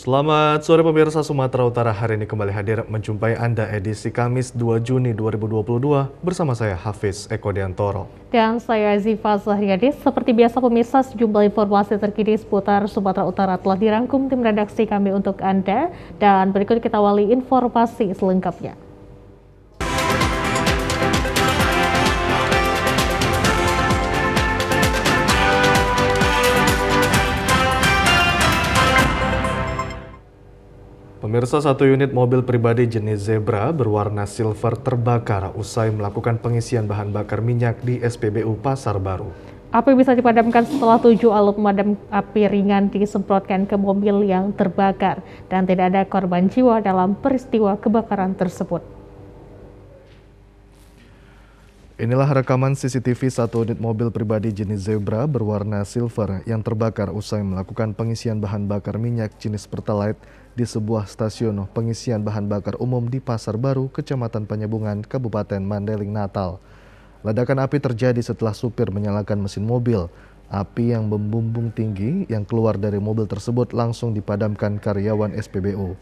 Selamat sore pemirsa Sumatera Utara, hari ini kembali hadir menjumpai Anda edisi Kamis 2 Juni 2022 bersama saya Hafiz Eko Diantoro. Dan saya Ziva Zahriadi. Seperti biasa pemirsa, sejumlah informasi terkini seputar Sumatera Utara telah dirangkum tim redaksi kami untuk Anda. Dan berikut kita awali informasi selengkapnya. Pemirsa, satu unit mobil pribadi jenis Zebra berwarna silver terbakar usai melakukan pengisian bahan bakar minyak di SPBU Pasar Baru. Api bisa dipadamkan setelah 7 alat pemadam api ringan disemprotkan ke mobil yang terbakar dan tidak ada korban jiwa dalam peristiwa kebakaran tersebut. Inilah rekaman CCTV satu unit mobil pribadi jenis Zebra berwarna silver yang terbakar usai melakukan pengisian bahan bakar minyak jenis Pertalite di sebuah stasiun pengisian bahan bakar umum di Pasar Baru, Kecamatan Penyambungan, Kabupaten Mandailing, Natal. Ledakan api terjadi setelah supir menyalakan mesin mobil. Api yang membumbung tinggi yang keluar dari mobil tersebut langsung dipadamkan karyawan SPBU.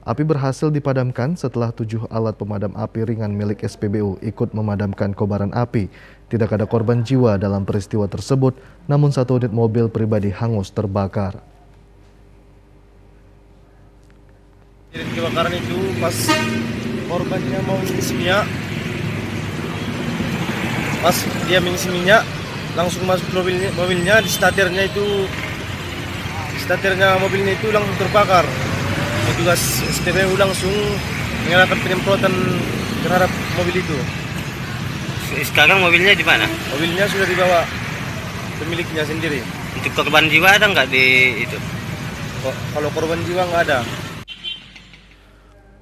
Api berhasil dipadamkan setelah 7 alat pemadam api ringan milik SPBU ikut memadamkan kobaran api. Tidak ada korban jiwa dalam peristiwa tersebut, namun satu unit mobil pribadi hangus terbakar. Jadi kebakaran itu pas korbannya mau mengisi minyak, pas dia mengisi minyak langsung masuk mobilnya di starternya mobilnya itu langsung terbakar. Petugas SPBU langsung menyalakan penyemprotan terhadap mobil itu. Sekarang mobilnya di mana? Mobilnya sudah dibawa pemiliknya sendiri. Untuk korban jiwa ada nggak di itu? Kalau korban jiwa nggak ada.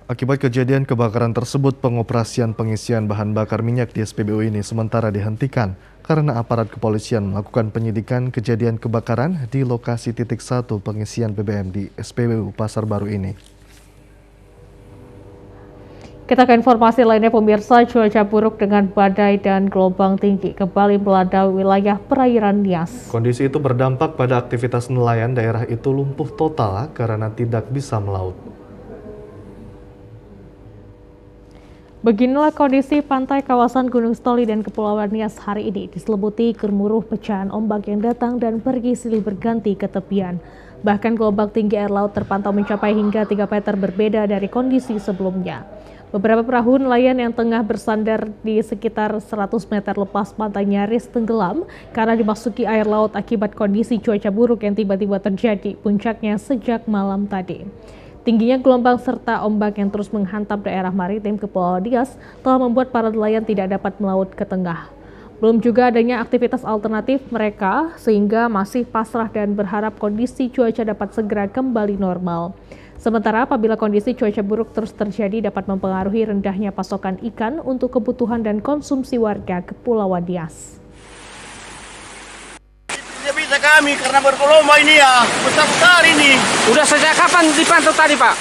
Akibat kejadian kebakaran tersebut, pengoperasian pengisian bahan bakar minyak di SPBU ini sementara dihentikan karena aparat kepolisian melakukan penyidikan kejadian kebakaran di lokasi titik 1 pengisian BBM di SPBU Pasar Baru ini. Kita ke informasi lainnya pemirsa, cuaca buruk dengan badai dan gelombang tinggi kembali melanda wilayah perairan Nias. Kondisi itu berdampak pada aktivitas nelayan, daerah itu lumpuh total karena tidak bisa melaut. Beginilah kondisi pantai kawasan Gunung Stoli dan Kepulauan Nias hari ini, diselimuti gemuruh pecahan ombak yang datang dan pergi silih berganti ke tepian. Bahkan gelombang tinggi air laut terpantau mencapai hingga 3 meter, berbeda dari kondisi sebelumnya. Beberapa perahu nelayan yang tengah bersandar di sekitar 100 meter lepas pantai nyaris tenggelam karena dimasuki air laut akibat kondisi cuaca buruk yang tiba-tiba terjadi, puncaknya sejak malam tadi. Tingginya gelombang serta ombak yang terus menghantam daerah maritim Kepulauan Nias telah membuat para nelayan tidak dapat melaut ke tengah. Belum juga adanya aktivitas alternatif mereka sehingga masih pasrah dan berharap kondisi cuaca dapat segera kembali normal. Sementara apabila kondisi cuaca buruk terus terjadi dapat mempengaruhi rendahnya pasokan ikan untuk kebutuhan dan konsumsi warga Kepulauan Nias. Bisa kami karena bergelombang ini ya, besar-besar ini. Udah sejak kapan dipantau tadi Pak?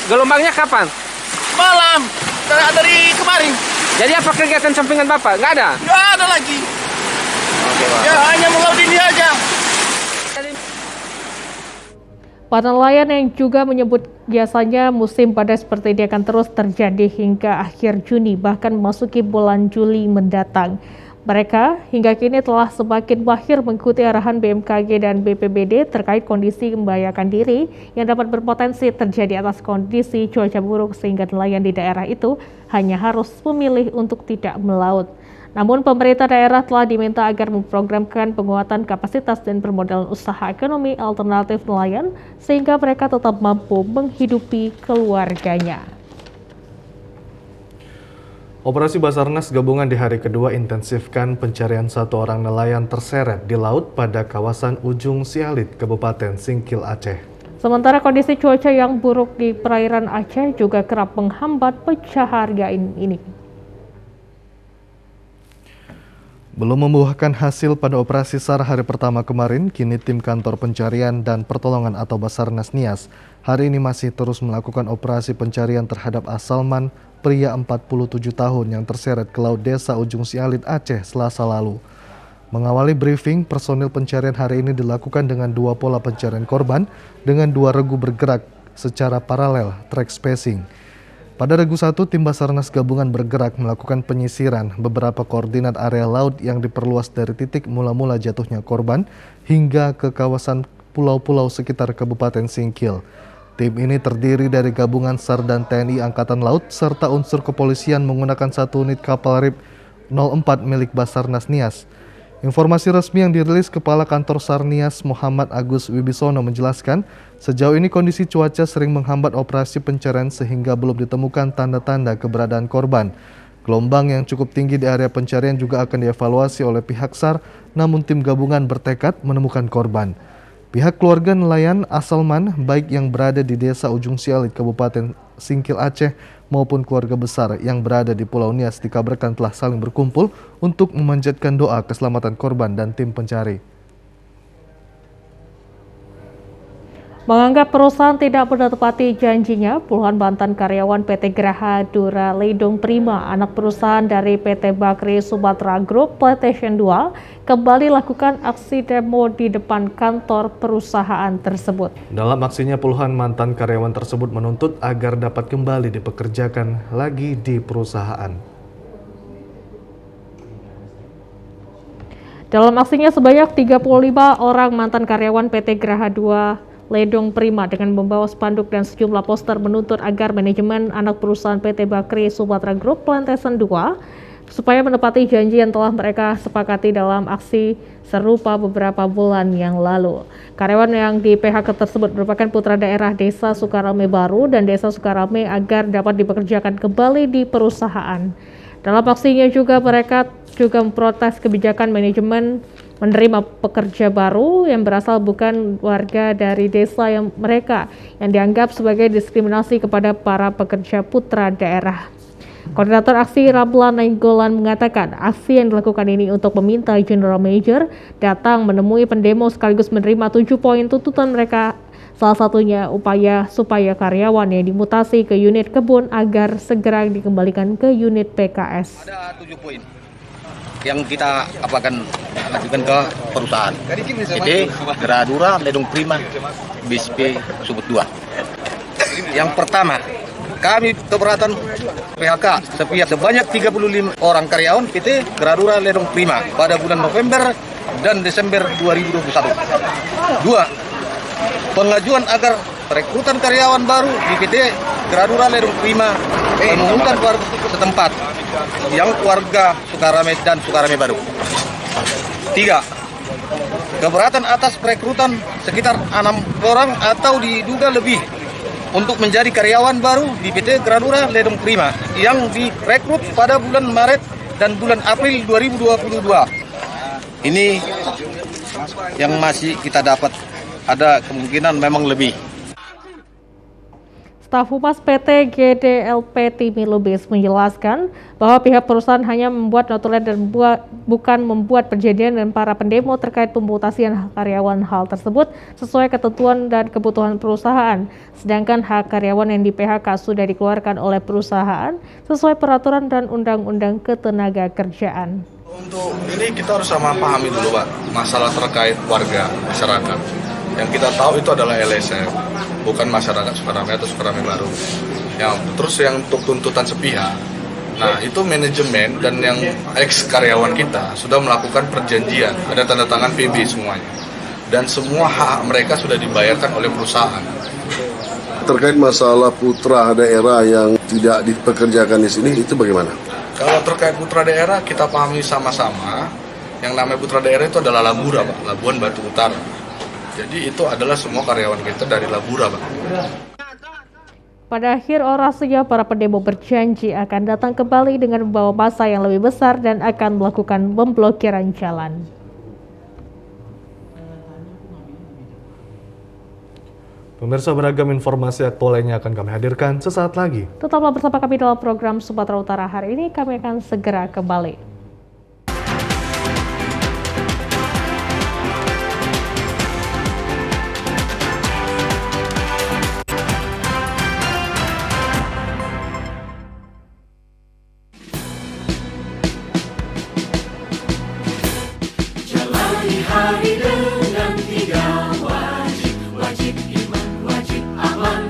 Gelombangnya kapan? Malam, dari kemarin. Jadi apa kegiatan sampingan Bapak? Nggak ada? Nggak ada lagi. Ya hanya melaut ini aja. Para nelayan yang juga menyebut biasanya musim badai seperti ini akan terus terjadi hingga akhir Juni, bahkan memasuki bulan Juli mendatang. Mereka hingga kini telah semakin mahir mengikuti arahan BMKG dan BPBD terkait kondisi membahayakan diri yang dapat berpotensi terjadi atas kondisi cuaca buruk, sehingga nelayan di daerah itu hanya harus memilih untuk tidak melaut. Namun pemerintah daerah telah diminta agar memprogramkan penguatan kapasitas dan permodalan usaha ekonomi alternatif nelayan sehingga mereka tetap mampu menghidupi keluarganya. Operasi Basarnas gabungan di hari kedua intensifkan pencarian satu orang nelayan terseret di laut pada kawasan Ujung Sialit, Kabupaten Singkil, Aceh. Sementara kondisi cuaca yang buruk di perairan Aceh juga kerap menghambat pencaharian ini. Belum membuahkan hasil pada operasi SAR hari pertama kemarin, kini tim kantor pencarian dan pertolongan atau Basarnas Nias hari ini masih terus melakukan operasi pencarian terhadap Asalman, pria 47 tahun yang terseret ke laut desa Ujung Sialit, Aceh Selasa lalu. Mengawali briefing, personil pencarian hari ini dilakukan dengan 2 pola pencarian korban dengan 2 regu bergerak secara paralel track spacing. Pada Regu 1, tim Basarnas gabungan bergerak melakukan penyisiran beberapa koordinat area laut yang diperluas dari titik mula-mula jatuhnya korban hingga ke kawasan pulau-pulau sekitar Kabupaten Singkil. Tim ini terdiri dari gabungan SAR dan TNI Angkatan Laut serta unsur kepolisian menggunakan 1 unit kapal RIP 04 milik Basarnas Nias. Informasi resmi yang dirilis Kepala Kantor SAR Nias Muhammad Agus Wibisono menjelaskan, sejauh ini kondisi cuaca sering menghambat operasi pencarian sehingga belum ditemukan tanda-tanda keberadaan korban. Gelombang yang cukup tinggi di area pencarian juga akan dievaluasi oleh pihak SAR, namun tim gabungan bertekad menemukan korban. Pihak keluarga nelayan Asalman, baik yang berada di Desa Ujung Sialit, Kabupaten Singkil Aceh, maupun keluarga besar yang berada di Pulau Nias dikabarkan telah saling berkumpul untuk memanjatkan doa keselamatan korban dan tim pencari. Menganggap perusahaan tidak menepati janjinya, puluhan mantan karyawan PT Graha Dura Ledong Prima, anak perusahaan dari PT Bakri Sumatera Group Plantation 2, kembali lakukan aksi demo di depan kantor perusahaan tersebut. Dalam aksinya, puluhan mantan karyawan tersebut menuntut agar dapat kembali dipekerjakan lagi di perusahaan. Dalam aksinya, sebanyak 35 orang mantan karyawan PT Graha 2 Ledong Prima dengan membawa spanduk dan sejumlah poster menuntut agar manajemen anak perusahaan PT Bakri Sumatera Group Plantation 2 supaya menepati janji yang telah mereka sepakati dalam aksi serupa beberapa bulan yang lalu. Karyawan yang di PHK tersebut merupakan putra daerah Desa Sukarame Baru dan Desa Sukarame agar dapat dipekerjakan kembali di perusahaan. Dalam aksinya juga mereka juga memprotes kebijakan manajemen menerima pekerja baru yang berasal bukan warga dari desa yang mereka yang dianggap sebagai diskriminasi kepada para pekerja putra daerah. Koordinator aksi Ramlan Nainggolan mengatakan aksi yang dilakukan ini untuk meminta General Manager datang menemui pendemo sekaligus menerima 7 poin tuntutan mereka, salah satunya upaya supaya karyawan yang dimutasi ke unit kebun agar segera dikembalikan ke unit PKS. Ada 7 poin yang kita akan ajukan ke perusahaan PT Graha Dura Ledong Prima BSP Sumut 2. Yang pertama, kami keberatan PHK sebanyak 35 orang karyawan PT Graha Dura Ledong Prima pada bulan November dan Desember 2021. 2. Pengajuan agar rekrutan karyawan baru di PT Graha Dura Ledong Prima mengumumkan warga setempat yang warga Sukarame dan Sukarame Baru. 3. Keberatan atas perekrutan sekitar 6 orang atau diduga lebih untuk menjadi karyawan baru di PT Graha Dura Ledong Prima yang direkrut pada bulan Maret dan bulan April 2022. Ini yang masih kita dapat, ada kemungkinan memang lebih. Staf Humas PT GDLP Timi Lubis menjelaskan bahwa pihak perusahaan hanya membuat notulen dan bukan membuat perjanjian dengan para pendemo terkait pemutasian karyawan. Hal tersebut sesuai ketentuan dan kebutuhan perusahaan, sedangkan hak karyawan yang di PHK sudah dikeluarkan oleh perusahaan sesuai peraturan dan undang-undang ketenaga kerjaan. Untuk ini kita harus sama pahami dulu Pak, masalah terkait warga masyarakat. Yang kita tahu itu adalah LSM, bukan masyarakat Sukarame atau Sukarame Baru. Terus yang untuk tuntutan sepihak, nah itu manajemen dan yang ex karyawan kita sudah melakukan perjanjian, ada tanda tangan PB semuanya. Dan semua hak mereka sudah dibayarkan oleh perusahaan. Terkait masalah putra daerah yang tidak dipekerjakan di sini, itu bagaimana? Kalau terkait putra daerah, kita pahami sama-sama, yang namanya putra daerah itu adalah Labura, Pak, Labuan Batu Utara. Jadi itu adalah semua karyawan kita dari Labura, Pak. Pada akhir orasinya, para pendemo berjanji akan datang kembali dengan membawa massa yang lebih besar dan akan melakukan pemblokiran jalan. Pemirsa, beragam informasi aktual lainnya akan kami hadirkan sesaat lagi. Tetaplah bersama kami dalam program Sumatera Utara hari ini. Kami akan segera kembali. Hari dengan 3 wajib iman, wajib amal,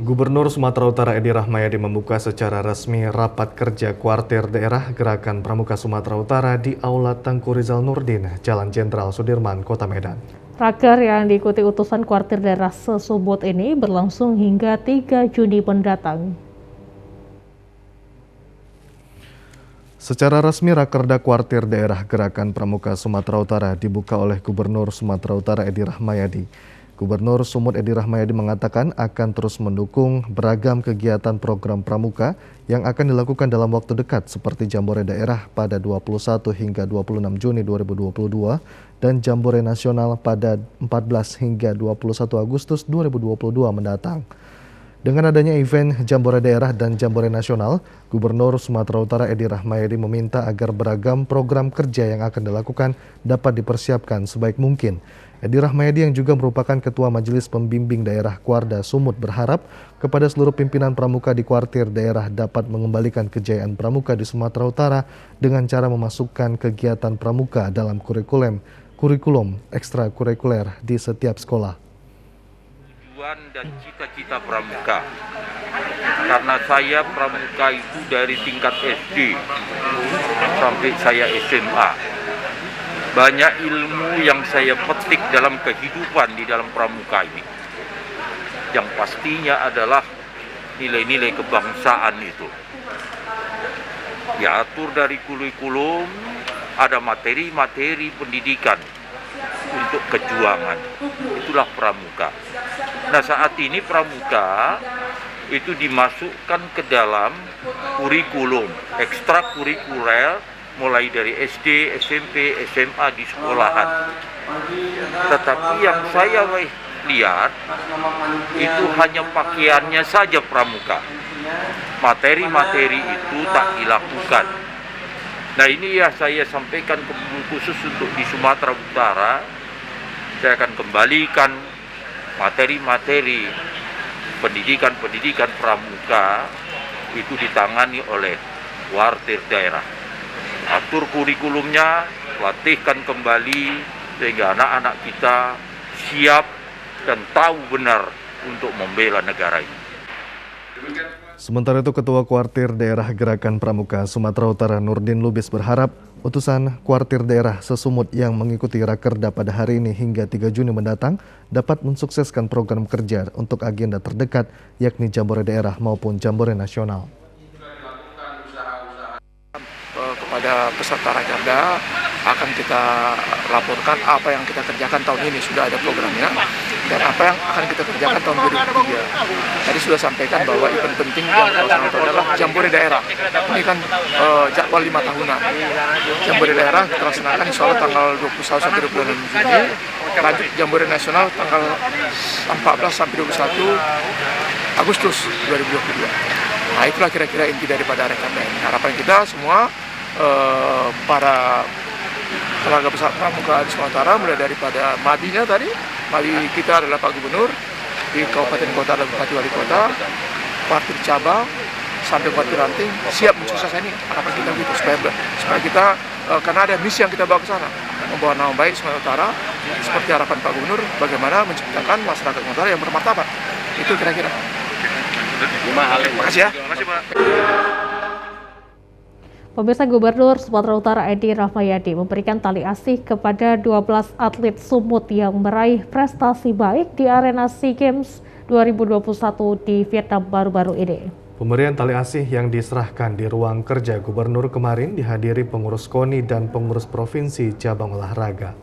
Gubernur Sumatera Utara Edi Rahmayadi membuka secara resmi rapat kerja kuartir daerah Gerakan Pramuka Sumatera Utara di Aula Tengku Rizal Nurdin, Jalan Jenderal Sudirman, Kota Medan. Raker yang diikuti utusan kuartir daerah Sesubut ini berlangsung hingga 3 Juni mendatang. Secara resmi Rakerda Kuartir Daerah Gerakan Pramuka Sumatera Utara dibuka oleh Gubernur Sumatera Utara Edi Rahmayadi. Gubernur Sumut Edi Rahmayadi mengatakan akan terus mendukung beragam kegiatan program pramuka yang akan dilakukan dalam waktu dekat seperti Jambore Daerah pada 21 hingga 26 Juni 2022 dan Jambore Nasional pada 14 hingga 21 Agustus 2022 mendatang. Dengan adanya event Jambore Daerah dan Jambore Nasional, Gubernur Sumatera Utara Edi Rahmayadi meminta agar beragam program kerja yang akan dilakukan dapat dipersiapkan sebaik mungkin. Edi Rahmayadi yang juga merupakan Ketua Majelis Pembimbing Daerah Kuarda Sumut berharap kepada seluruh pimpinan pramuka di kuartir daerah dapat mengembalikan kejayaan pramuka di Sumatera Utara dengan cara memasukkan kegiatan pramuka dalam kurikulum ekstrakurikuler di setiap sekolah. Tujuan dan cita-cita pramuka, karena saya pramuka itu dari tingkat SD sampai saya SMA. Banyak ilmu yang saya petik dalam kehidupan di dalam pramuka ini. Yang pastinya adalah nilai-nilai kebangsaan itu. Diatur dari kurikulum, ada materi-materi pendidikan untuk kejuangan. Itulah pramuka. Nah, saat ini pramuka itu dimasukkan ke dalam kurikulum ekstrakurikuler mulai dari SD, SMP, SMA di sekolahan. Tetapi yang saya lihat itu hanya pakaiannya saja pramuka. Materi-materi itu tak dilakukan. Nah, ini ya saya sampaikan khusus untuk di Sumatera Utara. Saya akan kembalikan materi-materi pendidikan pramuka itu ditangani oleh kuartir daerah. Atur kurikulumnya, latihkan kembali sehingga anak-anak kita siap dan tahu benar untuk membela negara ini. Sementara itu Ketua Kuartir Daerah Gerakan Pramuka Sumatera Utara Nurdin Lubis berharap utusan kuartir daerah Sesumut yang mengikuti Rakerda pada hari ini hingga 3 Juni mendatang dapat mensukseskan program kerja untuk agenda terdekat yakni Jambore Daerah maupun Jambore Nasional. Kepada peserta Rakerda akan kita laporkan apa yang kita kerjakan tahun ini, sudah ada programnya, dan apa yang akan kita kerjakan tahun 2023. Tadi sudah sampaikan bahwa event penting yang adalah Jambore Daerah. Ini kan jadwal 5 tahunan. Jambore Daerah kita laksanakan insya Allah tanggal 21 sampai 26 Juni, lanjut Jambore Nasional tanggal 14 sampai 21 Agustus 2022. Nah, itulah kira-kira inti daripada Rakerda ini. Harapan kita semua para tenaga besar pramuka di Sumatera Utara, mulai daripada Madinya tadi, Madi kita adalah Pak Gubernur di Kabupaten Kota dan Bupati Wali Kota, kuartir cabang sampai kuartir ranting siap mensukseskan ini. Harapan kita gitu supaya kita karena ada misi yang kita bawa ke sana, membawa nama baik Sumatera Utara seperti harapan Pak Gubernur, bagaimana menciptakan masyarakat Sumatera Utara yang bermartabat. Itu kira-kira. Terima kasih ya. Terima kasih, Pak. Pemirsa, Gubernur Sumatera Utara Edi Rahmayadi memberikan tali asih kepada 12 atlet Sumut yang meraih prestasi baik di arena SEA Games 2021 di Vietnam baru-baru ini. Pemberian tali asih yang diserahkan di ruang kerja Gubernur kemarin dihadiri pengurus KONI dan pengurus provinsi cabang olahraga.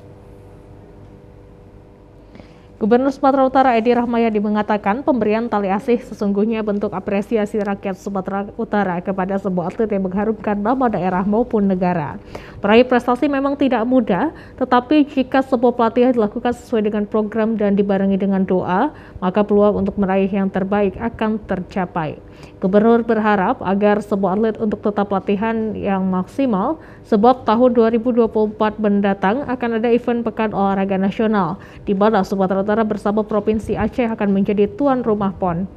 Gubernur Sumatera Utara Edi Rahmayadi mengatakan pemberian tali asih sesungguhnya bentuk apresiasi rakyat Sumatera Utara kepada sebuah atlet yang mengharumkan nama daerah maupun negara. Meraih prestasi memang tidak mudah, tetapi jika sebuah pelatihan dilakukan sesuai dengan program dan dibarengi dengan doa, maka peluang untuk meraih yang terbaik akan tercapai. Gubernur berharap agar sebuah atlet untuk tetap latihan yang maksimal, sebab tahun 2024 mendatang akan ada event Pekan Olahraga Nasional, di mana Sumatera Utara Utara bersama Provinsi Aceh akan menjadi tuan rumah PON.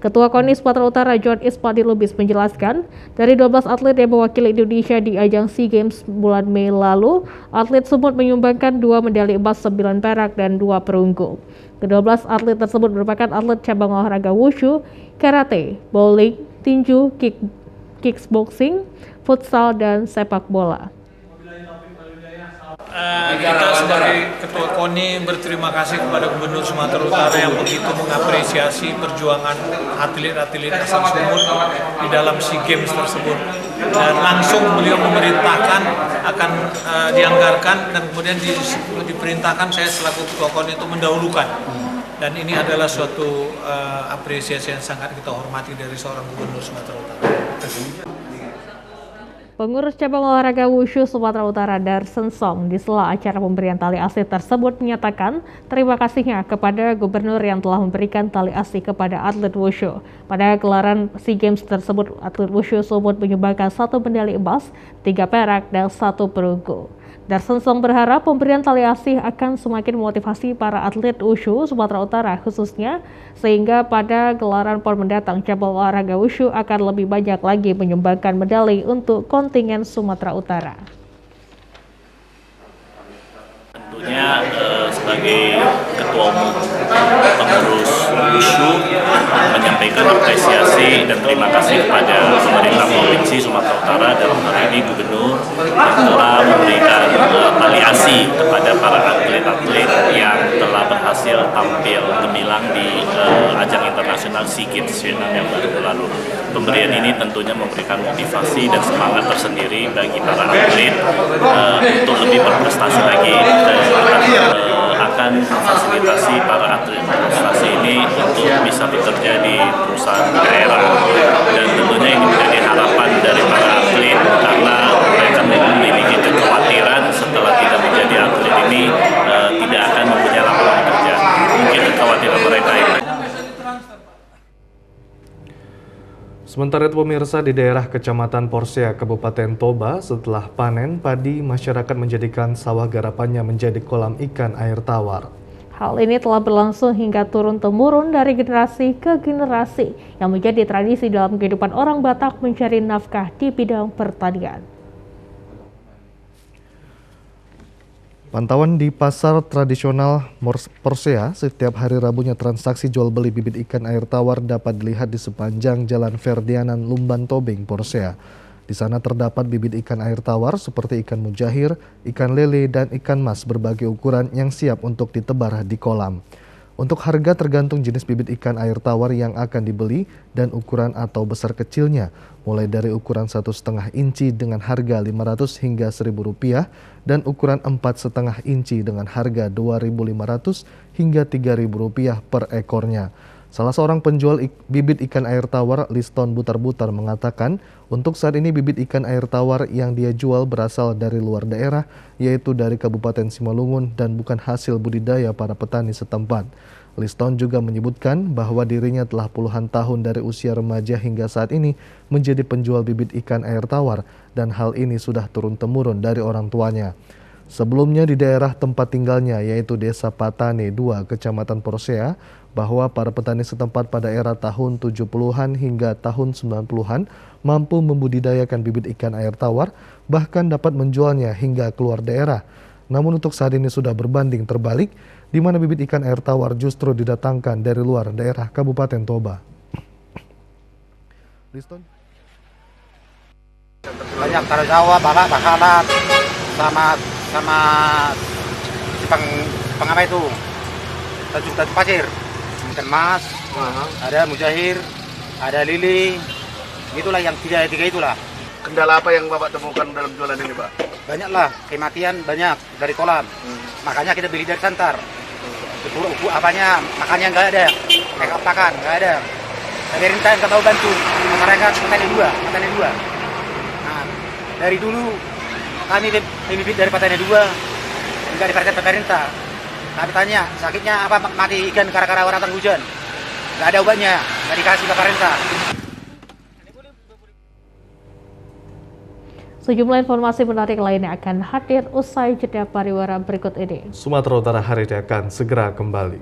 Ketua KONI Sumatera Utara John Ispadi Lubis menjelaskan, dari 12 atlet yang mewakili Indonesia di ajang SEA Games bulan Mei lalu, atlet Sumut menyumbangkan 2 medali emas, 9 perak, dan 2 perunggu. Ke-12 atlet tersebut merupakan atlet cabang olahraga wushu, karate, bowling, tinju, kickboxing, futsal, dan sepak bola. Kita sebagai Ketua KONI berterima kasih kepada Gubernur Sumatera Utara yang begitu mengapresiasi perjuangan atlet-atlet asal Sumut di dalam SEA Games tersebut. Dan langsung beliau memerintahkan akan dianggarkan dan kemudian diperintahkan saya selaku Ketua KONI untuk mendahulukan. Dan ini adalah suatu apresiasi yang sangat kita hormati dari seorang Gubernur Sumatera Utara. Pengurus cabang olahraga wushu Sumatera Utara Darsen Song di sela acara pemberian tali asih tersebut menyatakan terima kasihnya kepada gubernur yang telah memberikan tali asih kepada atlet wushu. Pada gelaran SEA Games tersebut, atlet wushu Sumut menyumbangkan 1 medali emas, 3 perak, dan 1 perunggu. Darsen Song berharap pemberian tali asih akan semakin memotivasi para atlet wushu Sumatera Utara khususnya, sehingga pada gelaran PON mendatang cabang olahraga wushu akan lebih banyak lagi menyumbangkan medali untuk kontingen Sumatera Utara. Tentunya sebagai Ketua Umum Pengurus Wushu menyampaikan apresiasi dan terima kasih kepada pemerintah Provinsi Sumatera Utara, dalam hal ini Gubernur, yang telah memberikan tali asih kepada para atlet-atlet yang telah berhasil tampil gemilang di ajang internasional SEA Games Vietnam yang baru lalu. Pemberian ini tentunya memberikan motivasi dan semangat tersendiri bagi para atlet untuk lebih berprestasi lagi, dan akan memfasilitasi para atlet berprestasi ini untuk bisa bekerja di perusahaan daerah. Dan tentunya ini menjadi harapan dari para atlet, karena mereka memiliki kekhawatiran setelah tidak menjadi atlet ini tidak akan mempunyai lapangan kerja. Mungkin kekhawatiran mereka itu. Sementara itu pemirsa, di daerah Kecamatan Porsea, Kabupaten Toba, setelah panen padi, masyarakat menjadikan sawah garapannya menjadi kolam ikan air tawar. Hal ini telah berlangsung hingga turun-temurun dari generasi ke generasi, yang menjadi tradisi dalam kehidupan orang Batak mencari nafkah di bidang pertanian. Pantauan di pasar tradisional Porsea, setiap hari Rabunya transaksi jual beli bibit ikan air tawar dapat dilihat di sepanjang Jalan Ferdianan Lumban Tobing, Porsea. Di sana terdapat bibit ikan air tawar seperti ikan mujahir, ikan lele, dan ikan mas berbagai ukuran yang siap untuk ditebar di kolam. Untuk harga tergantung jenis bibit ikan air tawar yang akan dibeli dan ukuran atau besar kecilnya, mulai dari ukuran 1,5 inci dengan harga Rp500 hingga Rp1.000 dan ukuran 4,5 inci dengan harga Rp2.500 hingga Rp3.000 per ekornya. Salah seorang penjual bibit ikan air tawar, Liston Butar-Butar, mengatakan untuk saat ini bibit ikan air tawar yang dia jual berasal dari luar daerah, yaitu dari Kabupaten Simalungun dan bukan hasil budidaya para petani setempat. Liston juga menyebutkan bahwa dirinya telah puluhan tahun dari usia remaja hingga saat ini menjadi penjual bibit ikan air tawar, dan hal ini sudah turun-temurun dari orang tuanya. Sebelumnya di daerah tempat tinggalnya, yaitu Desa Patane 2, Kecamatan Porsea, bahwa para petani setempat pada era tahun 70-an hingga tahun 90-an mampu membudidayakan bibit ikan air tawar, bahkan dapat menjualnya hingga keluar daerah. Namun untuk saat ini sudah berbanding terbalik, di mana bibit ikan air tawar justru didatangkan dari luar daerah Kabupaten Toba. Liston? Banyak taruh Jawa, bakalan, sama apa itu, tajuk pasir, ikan mas, ada mujahir, ada lili, itulah yang tiga itulah. Kendala apa yang Bapak temukan dalam jualan ini, Pak? Banyaklah, kematian banyak dari kolam, makanya kita beli dari santar. Apanya, makannya nggak ada, mereka pakan nggak ada. Pemerintah yang tahu bantu, masyarakat petani dua. Nah, dari dulu kami bibit dari petani dua, nggak diperhatikan pemerintah. Kami tanya, sakitnya apa mati ikan gara-gara orang hujan? Nggak ada obatnya, nggak dikasih pemerintah. Sejumlah informasi menarik lainnya akan hadir usai jeda pariwara berikut ini. Sumatera Utara hari ini akan segera kembali.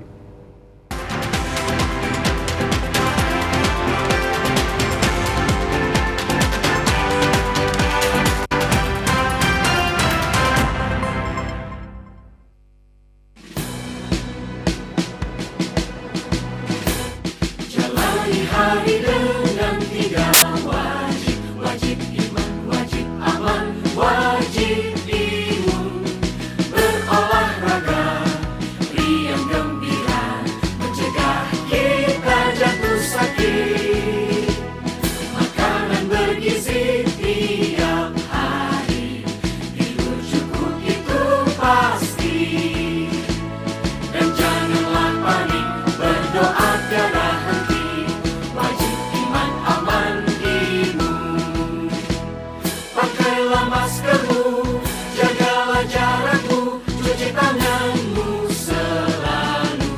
pasti. Dan janganlah panik, berdoa tiada henti, wajib iman aman imun. Pakailah maskermu, jagalah jarakmu, cuci tanganmu selalu.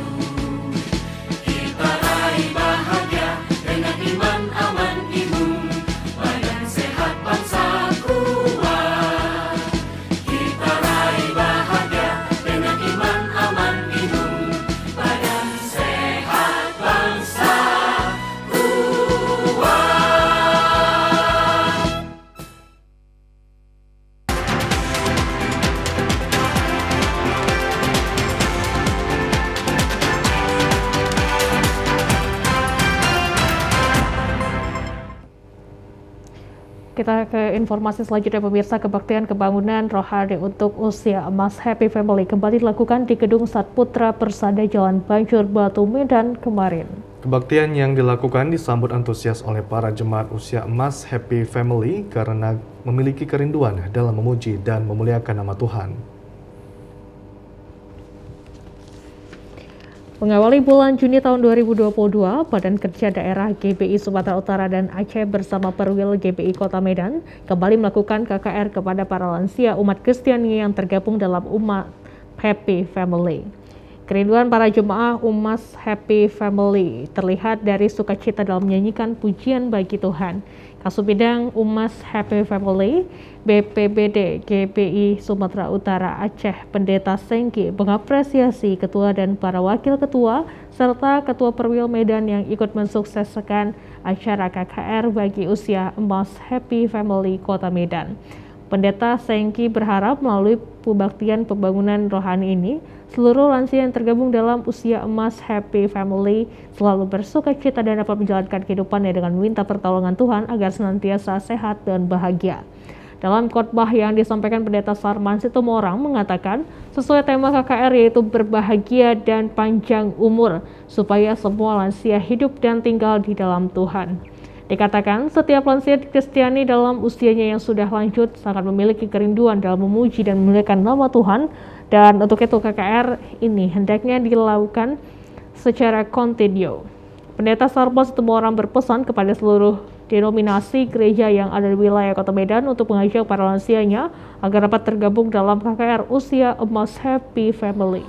Kita raih bahagia dengan iman aman imun, badan sehat bangsa kuat. Kita raih bahagia dengan iman aman imun, badan sehat bangsa kuat. Kita ke informasi selanjutnya pemirsa. Kebaktian kebangunan rohani untuk usia emas Happy Family kembali dilakukan di Gedung Satputra Persada Jalan Banjur Batu, Medan kemarin. Kebaktian yang dilakukan disambut antusias oleh para jemaat usia emas Happy Family karena memiliki kerinduan dalam memuji dan memuliakan nama Tuhan. Mengawali bulan Juni tahun 2022, Badan Kerja Daerah GBI Sumatera Utara dan Aceh bersama Perwil GBI Kota Medan kembali melakukan KKR kepada para lansia umat Kristiani yang tergabung dalam umat Happy Family. Kerinduan para jemaah umat Happy Family terlihat dari sukacita dalam menyanyikan pujian bagi Tuhan. Kasubidang Umas Happy Family BPBD GBI Sumatera Utara Aceh Pendeta Sengki mengapresiasi ketua dan para wakil ketua serta ketua Perwil Medan yang ikut mensukseskan acara KKR bagi usia emas Happy Family Kota Medan. Pendeta Sengki berharap melalui pembaktian pembangunan rohani ini, seluruh lansia yang tergabung dalam usia emas Happy Family selalu bersukacita dan dapat menjalankan kehidupannya dengan meminta pertolongan Tuhan agar senantiasa sehat dan bahagia. Dalam khotbah yang disampaikan Pendeta Sarman Situmorang mengatakan, sesuai tema KKR yaitu berbahagia dan panjang umur, supaya semua lansia hidup dan tinggal di dalam Tuhan. Dikatakan, setiap lansia Kristiani dalam usianya yang sudah lanjut sangat memiliki kerinduan dalam memuji dan memuliakan nama Tuhan, dan untuk itu KKR ini hendaknya dilakukan secara kontinu. Pendeta Sarman Situmorang berpesan kepada seluruh denominasi gereja yang ada di wilayah Kota Medan untuk mengajak para lansianya agar dapat tergabung dalam KKR Usia Emas Happy Family.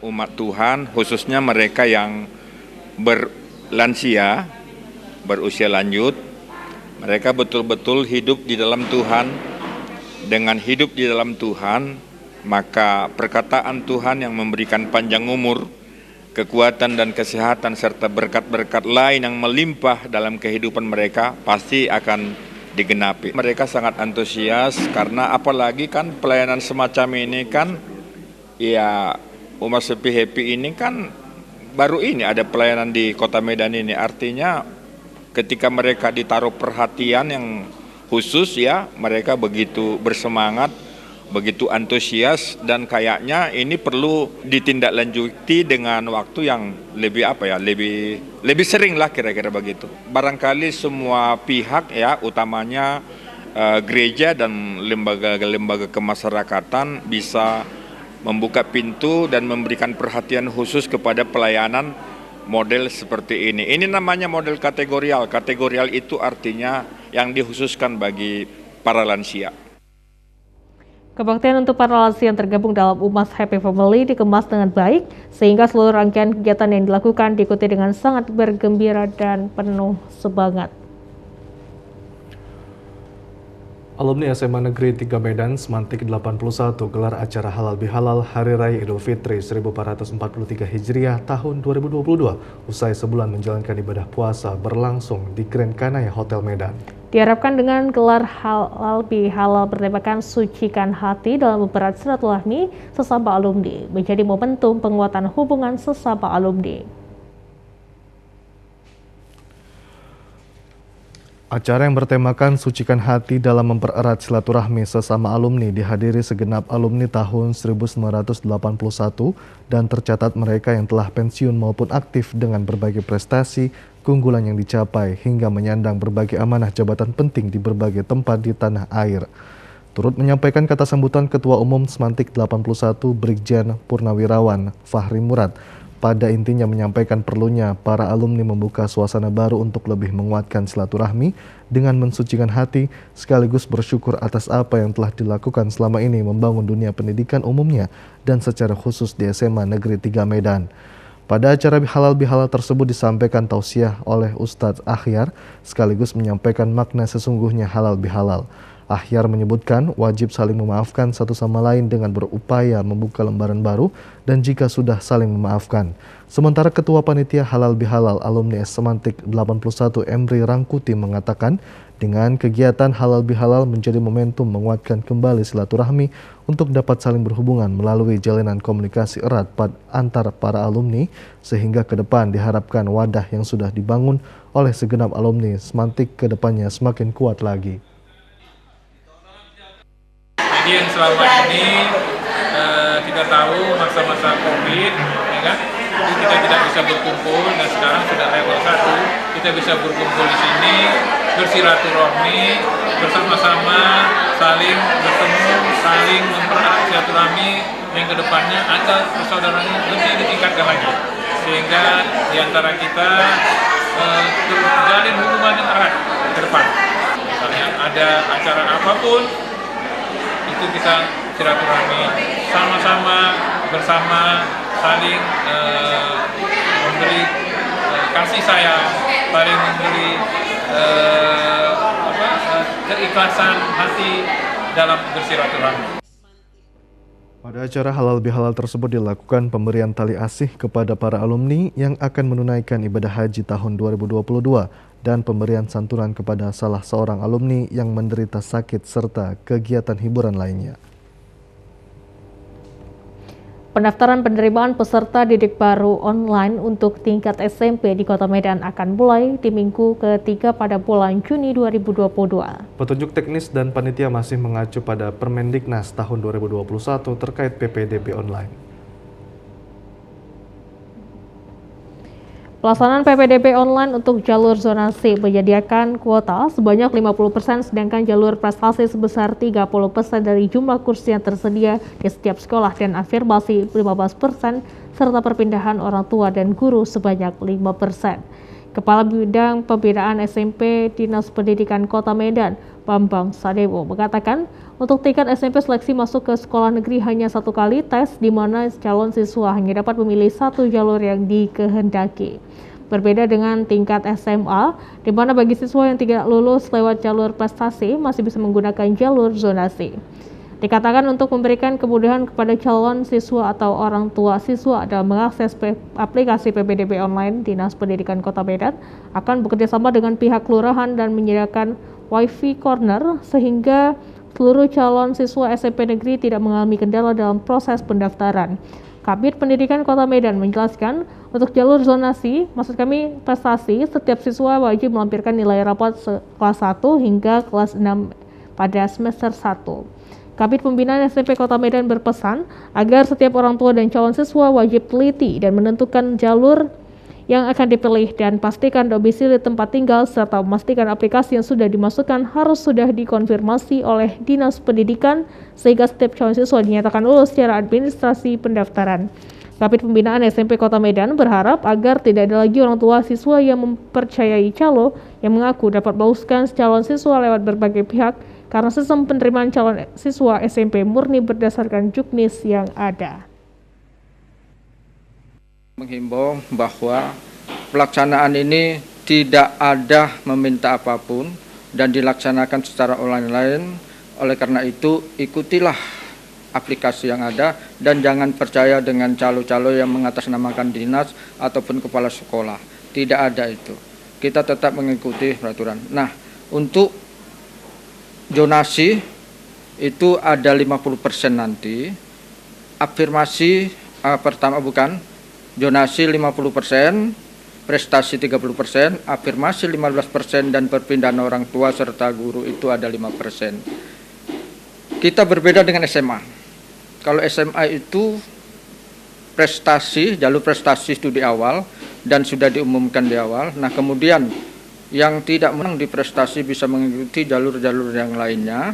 Umat Tuhan, khususnya mereka yang lansia, berusia lanjut, mereka betul-betul hidup di dalam Tuhan. Dengan hidup di dalam Tuhan, maka perkataan Tuhan yang memberikan panjang umur, kekuatan dan kesehatan serta berkat-berkat lain yang melimpah dalam kehidupan mereka pasti akan digenapi. Mereka sangat antusias karena apalagi kan pelayanan semacam ini kan, ya Umat Happy ini kan baru ini ada pelayanan di Kota Medan ini, artinya ketika mereka ditaruh perhatian yang khusus ya, mereka begitu bersemangat, begitu antusias, dan kayaknya ini perlu ditindaklanjuti dengan waktu yang lebih sering lah kira-kira begitu. Barangkali semua pihak ya, utamanya gereja dan lembaga-lembaga kemasyarakatan bisa membuka pintu dan memberikan perhatian khusus kepada pelayanan model seperti ini. Ini namanya model kategorial. Kategorial itu artinya yang dikhususkan bagi para lansia. Kebaktian untuk para lansia yang tergabung dalam Umas Happy Family dikemas dengan baik, sehingga seluruh rangkaian kegiatan yang dilakukan diikuti dengan sangat bergembira dan penuh semangat. Alumni SMA Negeri 3 Medan Semantik 81 gelar acara Halal Bihalal Hari Raya Idul Fitri 1443 Hijriah tahun 2022 usai sebulan menjalankan ibadah puasa berlangsung di Grand Kanaya Hotel Medan. Diharapkan dengan gelar Halal Bihalal bertemakan sucikan hati dalam mempererat silaturahmi sesama alumni menjadi momentum penguatan hubungan sesama alumni. Acara yang bertemakan Sucikan Hati dalam mempererat silaturahmi sesama alumni dihadiri segenap alumni tahun 1981 dan tercatat mereka yang telah pensiun maupun aktif dengan berbagai prestasi, keunggulan yang dicapai hingga menyandang berbagai amanah jabatan penting di berbagai tempat di tanah air. Turut menyampaikan kata sambutan Ketua Umum Semantik 81 Brigjen Purnawirawan Fahri Murad, pada intinya menyampaikan perlunya para alumni membuka suasana baru untuk lebih menguatkan silaturahmi dengan mensucikan hati sekaligus bersyukur atas apa yang telah dilakukan selama ini membangun dunia pendidikan umumnya dan secara khusus di SMA Negeri 3 Medan. Pada acara halal bihalal tersebut disampaikan tausiah oleh Ustadz Akhyar sekaligus menyampaikan makna sesungguhnya halal bihalal. Akhyar menyebutkan wajib saling memaafkan satu sama lain dengan berupaya membuka lembaran baru dan jika sudah saling memaafkan. Sementara Ketua Panitia Halal Bihalal Alumni Semantik 81 Emri Rangkuti mengatakan dengan kegiatan halal bihalal menjadi momentum menguatkan kembali silaturahmi untuk dapat saling berhubungan melalui jalinan komunikasi erat antar para alumni sehingga ke depan diharapkan wadah yang sudah dibangun oleh segenap alumni Semantik ke depannya semakin kuat lagi. Jadi yang selama ini kita tahu masa-masa COVID, ya kan? Jadi kita tidak bisa berkumpul dan sekarang sudah level 1, kita bisa berkumpul di sini, bersilaturahmi, bersama-sama, saling bertemu, saling mempererat silaturahmi yang kedepannya agar persaudaraan lebih ditingkatkan lagi, sehingga di antara kita terjalin hubungan yang erat ke depan. Misalnya ada acara apapun, itu kita silaturahmi sama-sama bersama saling memberi kasih sayang, saling memberi keikhlasan hati dalam bersilaturahmi. Pada acara halal bihalal tersebut dilakukan pemberian tali asih kepada para alumni yang akan menunaikan ibadah haji tahun 2022 dan pemberian santunan kepada salah seorang alumni yang menderita sakit serta kegiatan hiburan lainnya. Pendaftaran penerimaan peserta didik baru online untuk tingkat SMP di Kota Medan akan mulai di minggu ketiga pada bulan Juni 2022. Petunjuk teknis dan panitia masih mengacu pada Permendiknas tahun 2021 terkait PPDB online. Pelaksanaan PPDB online untuk jalur zonasi menyediakan kuota sebanyak 50%, sedangkan jalur prestasi sebesar 30% dari jumlah kursi yang tersedia di setiap sekolah dan afirmasi 15%, serta perpindahan orang tua dan guru sebanyak 5%. Kepala Bidang Pembinaan SMP Dinas Pendidikan Kota Medan, Bambang Sadewo, mengatakan untuk tingkat SMP seleksi masuk ke sekolah negeri hanya satu kali tes, di mana calon siswa hanya dapat memilih satu jalur yang dikehendaki. Berbeda dengan tingkat SMA, di mana bagi siswa yang tidak lulus lewat jalur prestasi masih bisa menggunakan jalur zonasi. Dikatakan untuk memberikan kemudahan kepada calon siswa atau orang tua siswa dalam mengakses aplikasi PPDB online, Dinas Pendidikan Kota Medan akan bekerjasama dengan pihak kelurahan dan menyediakan wifi corner sehingga seluruh calon siswa SMP negeri tidak mengalami kendala dalam proses pendaftaran. Kabid Pendidikan Kota Medan menjelaskan, untuk jalur zonasi, maksud kami prestasi, setiap siswa wajib melampirkan nilai rapot kelas 1 hingga kelas 6 pada semester 1. Kabid Pembinaan SMP Kota Medan berpesan agar setiap orang tua dan calon siswa wajib teliti dan menentukan jalur yang akan dipilih dan pastikan domisili tempat tinggal serta memastikan aplikasi yang sudah dimasukkan harus sudah dikonfirmasi oleh Dinas Pendidikan sehingga setiap calon siswa dinyatakan lulus secara administrasi pendaftaran. Kabid Pembinaan SMP Kota Medan berharap agar tidak ada lagi orang tua siswa yang mempercayai calo yang mengaku dapat meluluskan calon siswa lewat berbagai pihak karena sistem penerimaan calon siswa SMP murni berdasarkan juknis yang ada. Menghimbau bahwa pelaksanaan ini tidak ada meminta apapun dan dilaksanakan secara online. Oleh karena itu, ikutilah aplikasi yang ada dan jangan percaya dengan calo-calo yang mengatasnamakan dinas ataupun kepala sekolah. Tidak ada itu. Kita tetap mengikuti peraturan. Nah, untuk zonasi itu ada 50% nanti. Afirmasi pertama bukan. Zonasi 50%, prestasi 30%, afirmasi 15% dan perpindahan orang tua serta guru itu ada 5%. Kita berbeda dengan SMA. Kalau SMA itu prestasi, jalur prestasi itu di awal dan sudah diumumkan di awal. Nah, kemudian yang tidak menang di prestasi bisa mengikuti jalur-jalur yang lainnya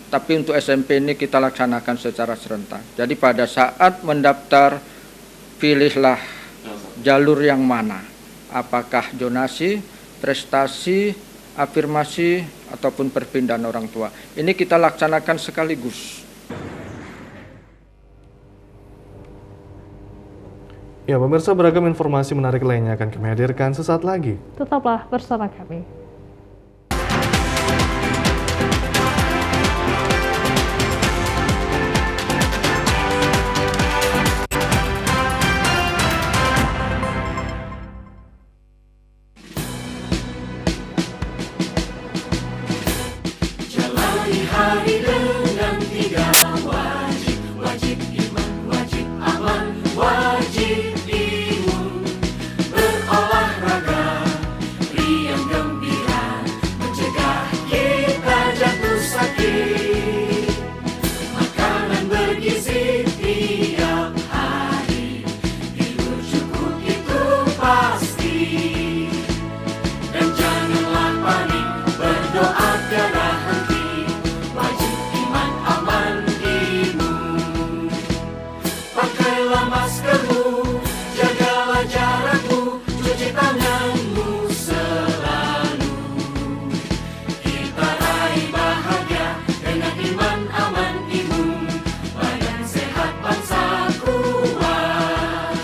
tapi untuk SMP ini kita laksanakan secara serentak. Jadi pada saat mendaftar, pilihlah jalur yang mana, apakah zonasi, prestasi, afirmasi, ataupun perpindahan orang tua. Ini kita laksanakan sekaligus. Ya, pemirsa, beragam informasi menarik lainnya akan kami hadirkan sesaat lagi. Tetaplah bersama kami. Jalani hari dengan 3 wajib, wajib iman, wajib aman, wajib imun. Berolahraga, riang gembira, mencegah kita jatuh sakit. Makanan bergizi tiap hari, tidur cukup itu pasti. Dan janganlah panik, berdoa tiada henti, wajib iman aman imun. Pakailah maskermu, jagalah jarakmu, cuci tanganmu selalu. Kita raih bahagia dengan iman aman imun, badan sehat bangsa kuat.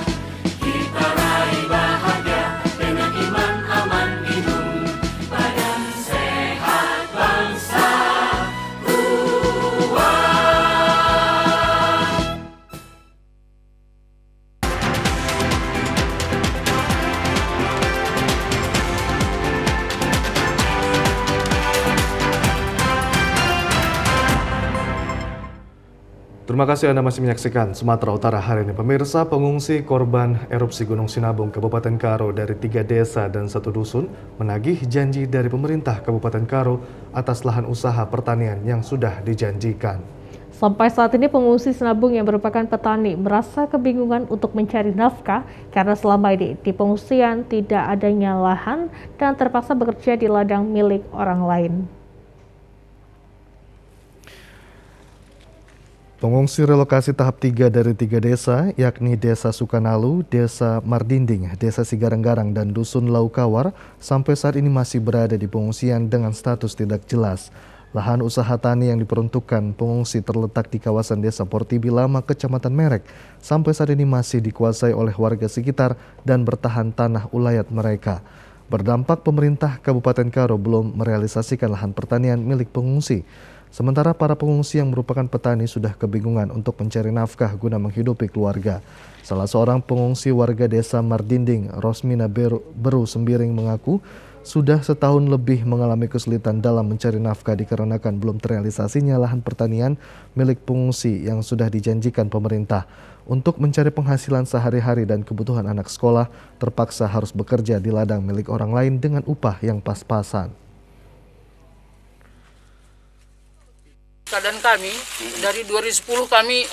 Kita raih bahagia dengan iman aman imun, badan sehat bangsa kuat. Terima kasih Anda masih menyaksikan Sumatera Utara hari ini. Pemirsa, pengungsi korban erupsi Gunung Sinabung, Kabupaten Karo dari 3 desa dan 1 dusun menagih janji dari pemerintah Kabupaten Karo atas lahan usaha pertanian yang sudah dijanjikan. Sampai saat ini pengungsi Sinabung yang merupakan petani merasa kebingungan untuk mencari nafkah karena selama ini di pengungsian tidak adanya lahan dan terpaksa bekerja di ladang milik orang lain. Pengungsi relokasi tahap 3 dari 3 desa, yakni Desa Sukanalu, Desa Mardinding, Desa Sigarenggarang, dan Dusun Laukawar, sampai saat ini masih berada di pengungsian dengan status tidak jelas. Lahan usaha tani yang diperuntukkan pengungsi terletak di kawasan Desa Portibi Lama, Kecamatan Merek. Sampai saat ini masih dikuasai oleh warga sekitar dan bertahan tanah ulayat mereka. Berdampak pemerintah Kabupaten Karo belum merealisasikan lahan pertanian milik pengungsi. Sementara para pengungsi yang merupakan petani sudah kebingungan untuk mencari nafkah guna menghidupi keluarga. Salah seorang pengungsi warga Desa Mardinding, Rosmina Beru Sembiring, mengaku sudah setahun lebih mengalami kesulitan dalam mencari nafkah dikarenakan belum terrealisasinya lahan pertanian milik pengungsi yang sudah dijanjikan pemerintah. Untuk mencari penghasilan sehari-hari dan kebutuhan anak sekolah, terpaksa harus bekerja di ladang milik orang lain dengan upah yang pas-pasan. Keadaan kami dari 2010 kami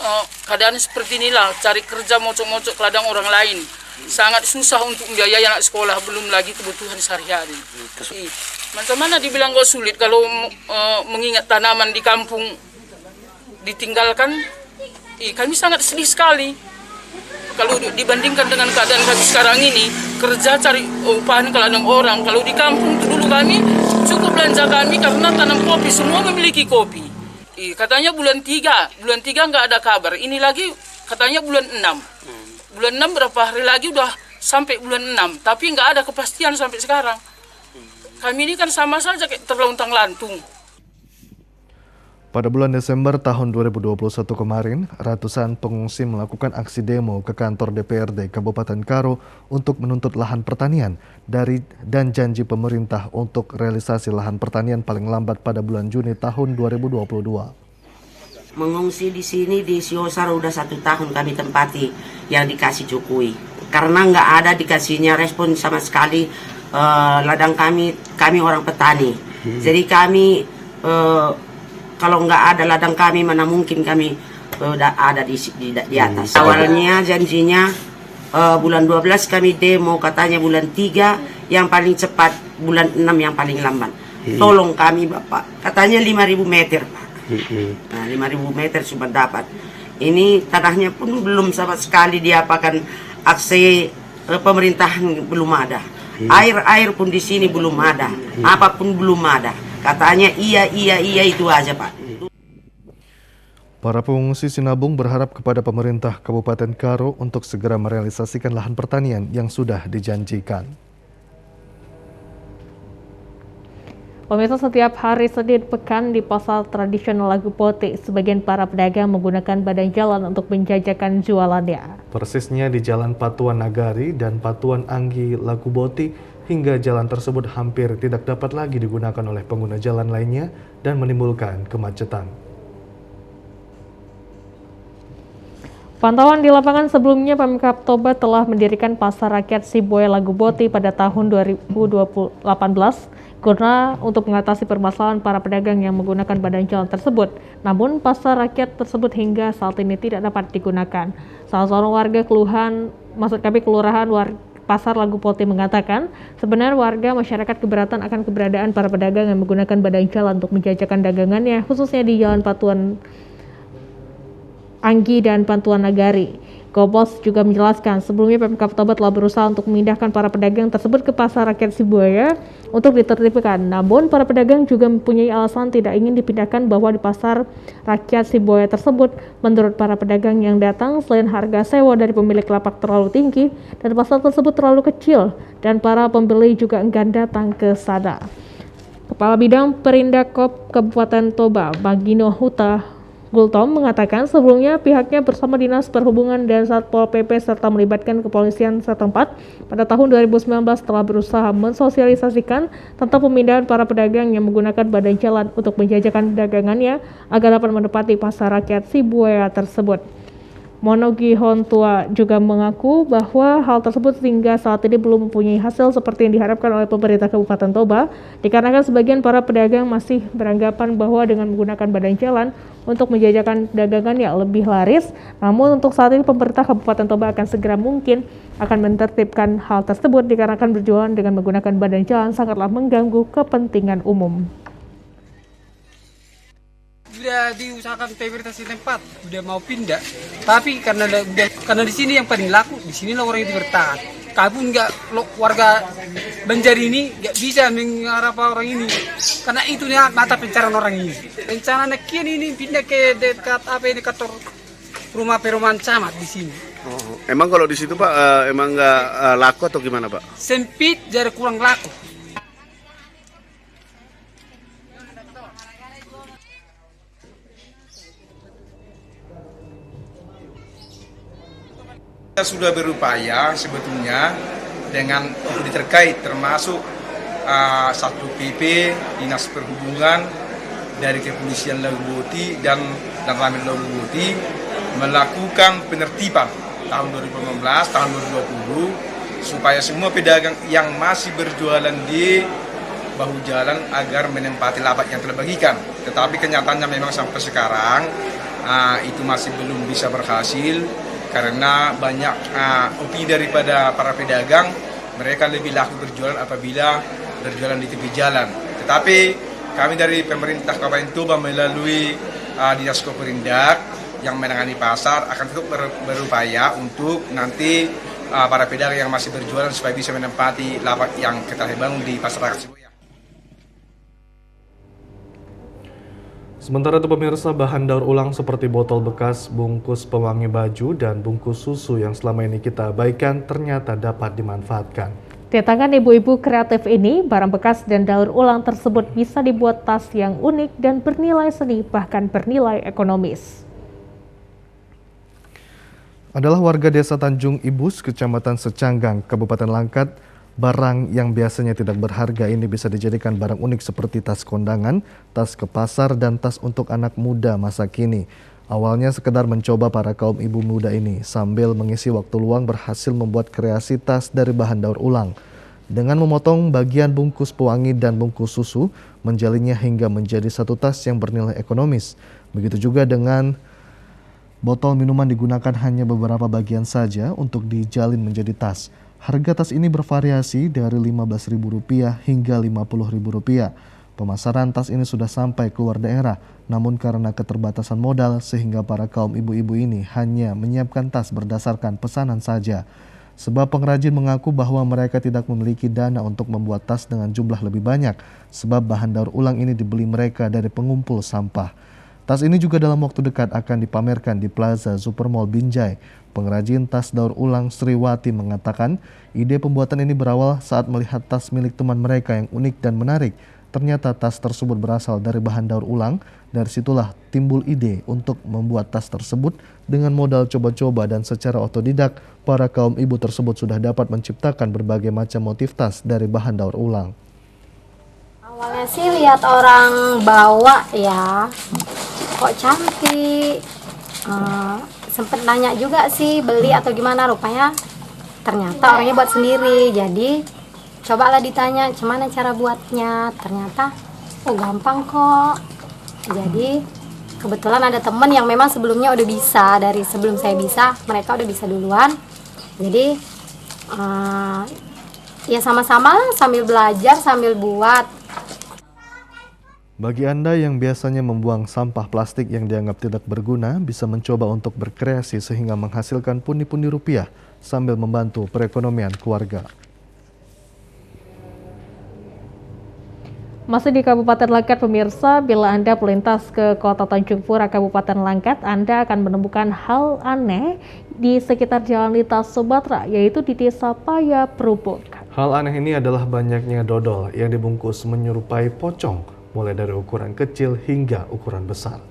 keadaan seperti inilah, cari kerja mocok-mocok ke ladang orang lain. Sangat susah untuk membiayai anak sekolah, belum lagi kebutuhan sehari-hari. Macam mana dibilang kok sulit kalau mengingat tanaman di kampung ditinggalkan. Kami sangat sedih sekali. Kalau dibandingkan dengan keadaan kami sekarang ini, kerja cari upahan ke ladang orang. Kalau di kampung dulu kami cukup belanja kami karena tanam kopi, semua memiliki kopi. Katanya bulan 3 nggak ada kabar. Ini lagi katanya bulan 6. Bulan 6 berapa hari lagi udah sampai bulan 6. Tapi nggak ada kepastian sampai sekarang. Kami ini kan sama saja kayak terlontang-lantung. Pada bulan Desember tahun 2021 kemarin, ratusan pengungsi melakukan aksi demo ke kantor DPRD Kabupaten Karo untuk menuntut lahan pertanian dan janji pemerintah untuk realisasi lahan pertanian paling lambat pada bulan Juni tahun 2022. Mengungsi di sini di Siosar udah 1 tahun kami tempati yang dikasih cukui. Karena nggak ada dikasihnya respon sama sekali ladang kami orang petani. Jadi kami kalau nggak ada ladang kami, mana mungkin kami ada di atas. Awalnya janjinya bulan 12 kami demo, katanya bulan 3 yang paling cepat, bulan 6 yang paling lambat. Tolong kami Bapak, katanya 5.000 meter Pak. Nah, 5.000 meter sudah dapat. Ini tanahnya pun belum sama sekali diapakan, akses pemerintahan belum ada. Air pun di sini belum ada. Apapun belum ada. Katanya iya itu aja, Pak. Para pengungsi Sinabung berharap kepada pemerintah Kabupaten Karo untuk segera merealisasikan lahan pertanian yang sudah dijanjikan. Pemirsa, setiap hari Senin pekan di pasar tradisional Lagu Boti, sebagian para pedagang menggunakan badan jalan untuk menjajakan jualannya. Persisnya di Jalan Patuan Nagari dan Patuan Anggi Lagu Boti, hingga jalan tersebut hampir tidak dapat lagi digunakan oleh pengguna jalan lainnya dan menimbulkan kemacetan. Pantauan di lapangan sebelumnya, Pemkab Toba telah mendirikan Pasar Rakyat Sibuaya Lagu Boti pada tahun 2018 guna untuk mengatasi permasalahan para pedagang yang menggunakan badan jalan tersebut. Namun, pasar rakyat tersebut hingga saat ini tidak dapat digunakan. Salah seorang warga Kelurahan Pasar Lagu Boti mengatakan, sebenarnya warga masyarakat keberatan akan keberadaan para pedagang yang menggunakan badan jalan untuk menjajakan dagangannya, khususnya di Jalan Patuan Anggi dan Patuan Nagari. Gobos juga menjelaskan, sebelumnya Pemkab Toba telah berusaha untuk memindahkan para pedagang tersebut ke Pasar Rakyat Sibuaya untuk ditertibkan. Namun, para pedagang juga mempunyai alasan tidak ingin dipindahkan bahwa di Pasar Rakyat Sibuaya tersebut, menurut para pedagang yang datang, selain harga sewa dari pemilik lapak terlalu tinggi dan pasar tersebut terlalu kecil, dan para pembeli juga enggan datang ke sana. Kepala Bidang Perindakop Kabupaten Toba, Bagino Huta Gultom mengatakan sebelumnya pihaknya bersama Dinas Perhubungan dan Satpol PP serta melibatkan kepolisian setempat pada tahun 2019 telah berusaha mensosialisasikan tentang pemindahan para pedagang yang menggunakan badan jalan untuk menjajakan dagangannya agar dapat menempati pasar rakyat Sibuaya tersebut. Monogi Hontua juga mengaku bahwa hal tersebut hingga saat ini belum mempunyai hasil seperti yang diharapkan oleh pemerintah Kabupaten Toba, dikarenakan sebagian para pedagang masih beranggapan bahwa dengan menggunakan badan jalan untuk menjajakan dagangannya lebih laris. Namun untuk saat ini pemerintah Kabupaten Toba akan segera mungkin akan menertibkan hal tersebut dikarenakan berjualan dengan menggunakan badan jalan sangatlah mengganggu kepentingan umum. Sudah diusahakan pemerintah setempat udah mau pindah, tapi karena di sini yang paling laku, di sinilah orang itu bertahan. Kabun warga Banjar ini nggak bisa mengharap orang ini, karena itu mata pencarian orang ini. Rencana kian ini pindah ke dekat rumah perumahan camat di sini. Oh, emang kalau di situ Pak emang nggak laku atau gimana Pak? Sempit, jadi kurang laku. Kita sudah berupaya sebetulnya dengan terkait termasuk Satpol PP, Dinas Perhubungan dari Kepolisian Lagu Boti dan Ramil Lagu Boti melakukan penertiban tahun 2015, tahun 2020 supaya semua pedagang yang masih berjualan di bahu jalan agar menempati lapak yang telah bagikan. Tetapi kenyataannya memang sampai sekarang itu masih belum bisa berhasil. Karena banyak opini daripada para pedagang, mereka lebih laku berjualan apabila berjualan di tepi jalan. Tetapi kami dari pemerintah Kabupaten Toba melalui Dinas Koperindak yang menangani pasar akan tetap berupaya untuk nanti para pedagang yang masih berjualan supaya bisa menempati lapak yang kita bangun di Pasar Rakyat Sibuaya. Sementara itu pemirsa, bahan daur ulang seperti botol bekas, bungkus pewangi baju, dan bungkus susu yang selama ini kita abaikan ternyata dapat dimanfaatkan. Di tangan ibu-ibu kreatif ini, barang bekas dan daur ulang tersebut bisa dibuat tas yang unik dan bernilai seni, bahkan bernilai ekonomis. Adalah warga Desa Tanjung Ibus, Kecamatan Secanggang, Kabupaten Langkat. Barang yang biasanya tidak berharga ini bisa dijadikan barang unik seperti tas kondangan, tas ke pasar, dan tas untuk anak muda masa kini. Awalnya sekedar mencoba, para kaum ibu muda ini sambil mengisi waktu luang berhasil membuat kreasi tas dari bahan daur ulang. Dengan memotong bagian bungkus pewangi dan bungkus susu, menjalinnya hingga menjadi satu tas yang bernilai ekonomis. Begitu juga dengan botol minuman, digunakan hanya beberapa bagian saja untuk dijalin menjadi tas. Harga tas ini bervariasi dari Rp15.000 hingga Rp50.000. Pemasaran tas ini sudah sampai keluar daerah, namun karena keterbatasan modal sehingga para kaum ibu-ibu ini hanya menyiapkan tas berdasarkan pesanan saja. Sebab pengrajin mengaku bahwa mereka tidak memiliki dana untuk membuat tas dengan jumlah lebih banyak, sebab bahan daur ulang ini dibeli mereka dari pengumpul sampah. Tas ini juga dalam waktu dekat akan dipamerkan di Plaza Supermall Binjai. Pengrajin tas daur ulang Sriwati mengatakan ide pembuatan ini berawal saat melihat tas milik teman mereka yang unik dan menarik. Ternyata tas tersebut berasal dari bahan daur ulang. Dari situlah timbul ide untuk membuat tas tersebut dengan modal coba-coba dan secara otodidak. Para kaum ibu tersebut sudah dapat menciptakan berbagai macam motif tas dari bahan daur ulang. Awalnya sih lihat orang bawa ya, kok cantik. Sempet nanya juga sih beli atau gimana, rupanya ternyata orangnya buat sendiri. Jadi cobalah ditanya gimana cara buatnya, ternyata oh gampang kok. Jadi kebetulan ada temen yang memang sebelumnya udah bisa, dari sebelum saya bisa mereka udah bisa duluan. Jadi ya sama-sama lah, sambil belajar sambil buat. Bagi Anda yang biasanya membuang sampah plastik yang dianggap tidak berguna, bisa mencoba untuk berkreasi sehingga menghasilkan pundi-pundi rupiah sambil membantu perekonomian keluarga. Masih di Kabupaten Langkat, pemirsa, bila Anda melintas ke Kota Tanjung Pura, Kabupaten Langkat, Anda akan menemukan hal aneh di sekitar Jalan Lintas Sumatera, yaitu di Desa Paya Perubuk. Hal aneh ini adalah banyaknya dodol yang dibungkus menyerupai pocong, mulai dari ukuran kecil hingga ukuran besar.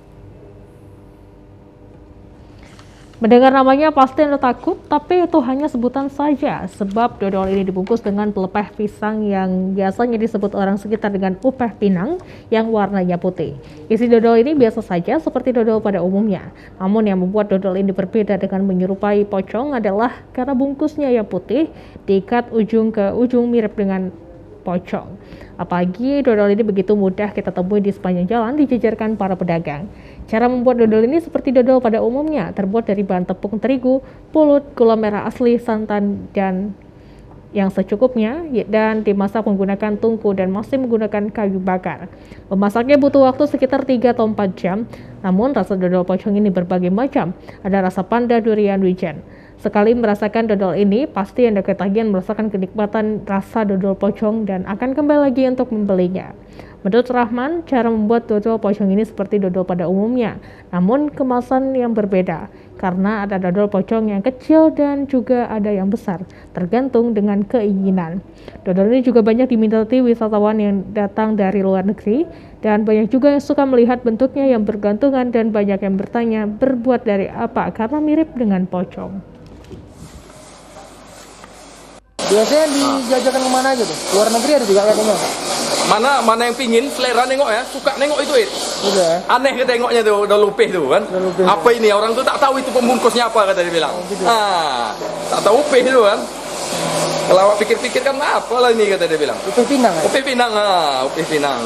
Mendengar namanya pasti Anda takut, tapi itu hanya sebutan saja, sebab dodol ini dibungkus dengan pelepah pisang yang biasanya disebut orang sekitar dengan upeh pinang yang warnanya putih. Isi dodol ini biasa saja seperti dodol pada umumnya, namun yang membuat dodol ini berbeda dengan menyerupai pocong adalah karena bungkusnya yang putih diikat ujung ke ujung mirip dengan pocong. Apalagi dodol ini begitu mudah kita temui di sepanjang jalan dijajarkan para pedagang. Cara membuat dodol ini seperti dodol pada umumnya, terbuat dari bahan tepung terigu, pulut, gula merah asli, santan, dan yang secukupnya, dan dimasak menggunakan tungku dan masih menggunakan kayu bakar. Memasaknya butuh waktu sekitar 3 atau 4 jam, namun rasa dodol pocong ini berbagai macam. Ada rasa panda, durian, wijen. Sekali merasakan dodol ini, pasti Anda ketagihan merasakan kenikmatan rasa dodol pocong dan akan kembali lagi untuk membelinya. Menurut Rahman, cara membuat dodol pocong ini seperti dodol pada umumnya, namun kemasan yang berbeda, karena ada dodol pocong yang kecil dan juga ada yang besar, tergantung dengan keinginan. Dodol ini juga banyak diminati wisatawan yang datang dari luar negeri, dan banyak juga yang suka melihat bentuknya yang bergantungan dan banyak yang bertanya berbuat dari apa karena mirip dengan pocong. Biasanya dijajakan kemana aja tuh? Luar negeri ada juga katanya. Mana yang pingin, selera nengok ya, suka nengok itu. Udah. Aneh ke tengoknya tuh, udah lupih tuh kan. Apa ini, orang tuh tak tahu itu pembungkusnya apa, kata dia bilang. Tak tahu upih itu kan. Kalau awak pikir-pikir kan apa lah ini, kata dia bilang. Upih pinang ya? Upih pinang, upih pinang.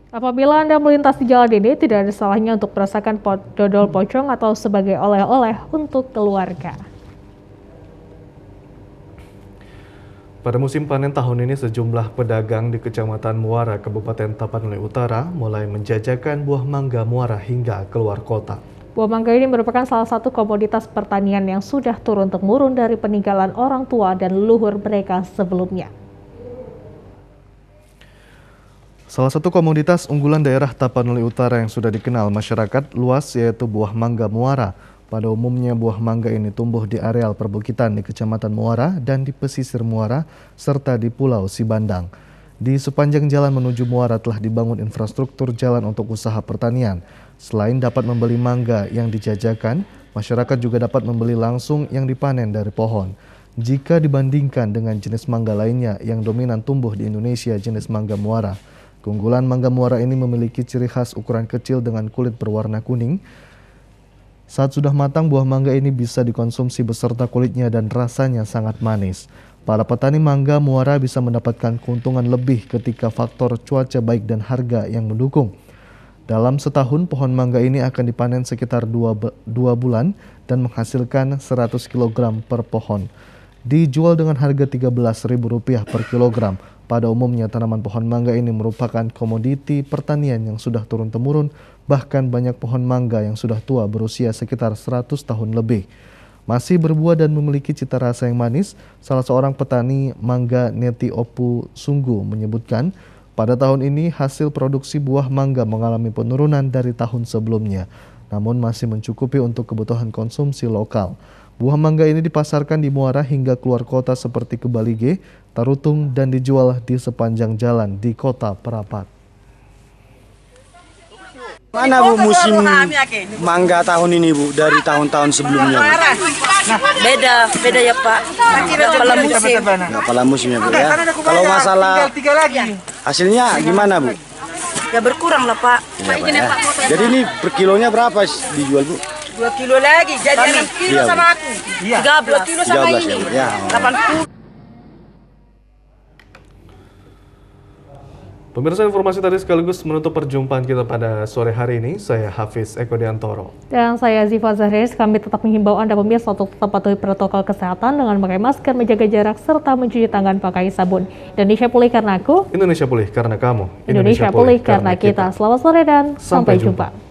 Apabila Anda melintas di jalan ini, tidak ada salahnya untuk merasakan dodol pocong atau sebagai oleh-oleh untuk keluarga. Pada musim panen tahun ini, sejumlah pedagang di Kecamatan Muara, Kabupaten Tapanuli Utara mulai menjajakan buah mangga muara hingga keluar kota. Buah mangga ini merupakan salah satu komoditas pertanian yang sudah turun-temurun dari peninggalan orang tua dan leluhur mereka sebelumnya. Salah satu komoditas unggulan daerah Tapanuli Utara yang sudah dikenal masyarakat luas yaitu buah mangga muara. Pada umumnya buah mangga ini tumbuh di areal perbukitan di Kecamatan Muara dan di pesisir Muara serta di Pulau Sibandang. Di sepanjang jalan menuju Muara telah dibangun infrastruktur jalan untuk usaha pertanian. Selain dapat membeli mangga yang dijajakan, masyarakat juga dapat membeli langsung yang dipanen dari pohon. Jika dibandingkan dengan jenis mangga lainnya yang dominan tumbuh di Indonesia jenis mangga muara, keunggulan mangga muara ini memiliki ciri khas ukuran kecil dengan kulit berwarna kuning. Saat sudah matang, buah mangga ini bisa dikonsumsi beserta kulitnya dan rasanya sangat manis. Para petani mangga muara bisa mendapatkan keuntungan lebih ketika faktor cuaca baik dan harga yang mendukung. Dalam setahun, pohon mangga ini akan dipanen sekitar 2 bulan dan menghasilkan 100 kg per pohon. Dijual dengan harga Rp13.000 per kilogram. Pada umumnya tanaman pohon mangga ini merupakan komoditi pertanian yang sudah turun-temurun, bahkan banyak pohon mangga yang sudah tua berusia sekitar 100 tahun lebih. Masih berbuah dan memiliki cita rasa yang manis, salah seorang petani mangga Neti Opu Sunggu menyebutkan pada tahun ini hasil produksi buah mangga mengalami penurunan dari tahun sebelumnya, namun masih mencukupi untuk kebutuhan konsumsi lokal. Buah mangga ini dipasarkan di muara hingga keluar kota seperti ke Balige, Tarutung, dan dijual di sepanjang jalan di kota Perapat. Mana Bu musim mangga tahun ini Bu dari tahun-tahun sebelumnya Bu? Nah, beda ya Pak. Kepala musim. Kepala musim ya Bu ya. Kalau masalah hasilnya gimana Bu? Ya berkurang lah Pak. Ya, Pak, ya. Jadi ini per kilonya berapa dijual Bu? 2 kilo lagi, jadi 6 kilo sama aku. 13 kilo sama ini. Ya. 80. Pemirsa, informasi tadi sekaligus menutup perjumpaan kita pada sore hari ini. Saya Hafiz Eko Diantoro. Dan saya Ziva Zahris. Kami tetap menghimbau Anda pemirsa untuk tetap patuhi protokol kesehatan dengan memakai masker, menjaga jarak, serta mencuci tangan pakai sabun. Indonesia pulih karena aku. Indonesia pulih karena kamu. Indonesia pulih karena kita. Selamat sore dan sampai jumpa.